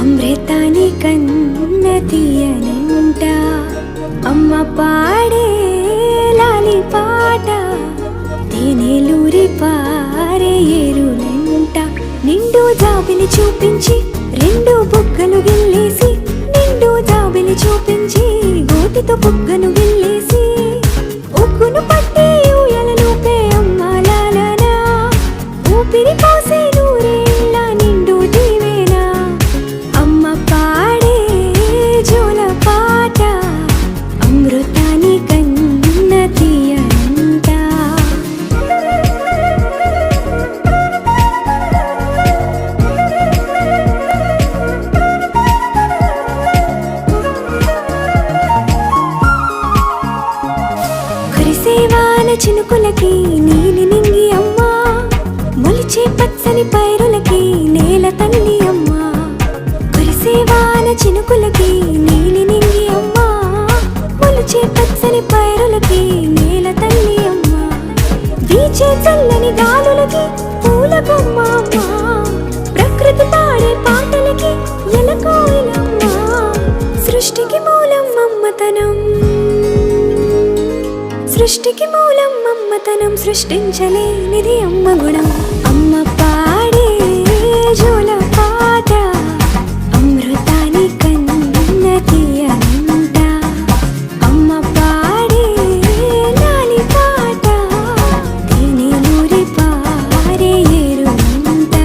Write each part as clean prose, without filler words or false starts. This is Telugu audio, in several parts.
అమృతాని కన్న తీయనంట అమ్మ పాడే లాలి పాట తేనెలూరి పారే ఏరులంట నిండు జాబిలి చూపించి రెండు బుగ్గలు గిల్లేసి నిండు జాబిలి చూపించి గోటితో బుగ్గను గిల్లేసి ఉగ్గును పట్టి ఊయలలోపే అమ్మ లాలనా ఊపిరి పోసే నూరేళ్ళ నిండు దీవేనా అమ్మ పాడే జోల పాట అమృతాని కన్న తీయనంట కురిసేవాన చినుకులకి నీలి నింగి అమ్మా మొలిచే పచ్చని పైరులకి నేల తల్లి అమ్మా కురిసేవాన చినుకులకి నీలి నింగి అమ్మా మొలిచే పచ్చని పైరులకి నేల తల్లి అమ్మా వీచే చల్లని గాలులకి పూల బొమ్మ అమ్మా ప్రకృతి పాడే పాటలకి ఎలకోయిలమ్మా సృష్టికి మూలం మమ్మతనం సృష్టికి మూలం మమ్మతనం సృష్టించలేనిది అమ్మ గుణం అమ్మ పాడే జోల పాట అమృతాని కన్న తీయనంట అమ్మ పాడే లాలి పాట తేనెలూరి పారే ఏరులంట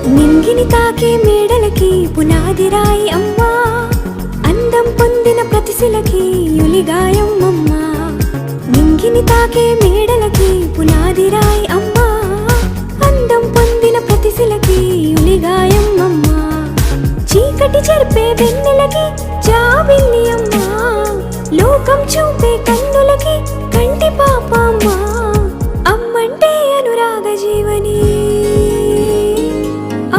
నింగిని తాకే మేడలకి పునాది రాయి అమ్మా అందం పొందిన ప్రతిశిలకి యులిగాయం అమ్మా నింగిని తాకే మేడలకి పునాది రాయి అమ్మా అందం పొందిన ప్రతిశిలకి యులిగాయం అమ్మా చీకటి చెరిపే వెన్నెలకి జాబిల్లి అమ్మా లోకం చూపే కన్నులకి కంటి పాప అమ్మా అమ్మంటే అనురాగ జీవని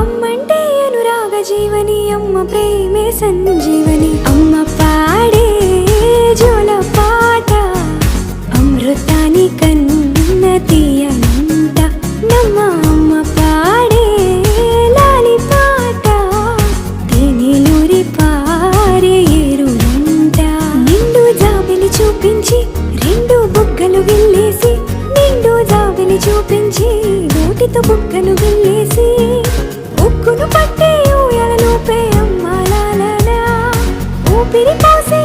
అమ్మంటే అనురాగ జీవని అమ్మ ప్రేమే సంజీవని అమ్మ పాడే జోల పాట అమృతాని కన్న తీయనంట నమ్మ అమ్మ పాడే లాలి పాట తేనెలూరి పారే ఏరులంట నిండు జాబిలి చూపించి రెండు బుగ్గలు గిల్లేసి నిండు జాబిలి చూపించి నోటితో బుగ్గను గిల్లేసి ఉగ్గును పట్టి ఊయలలోపే అమ్మ లాలనా ఊపిరి పోసే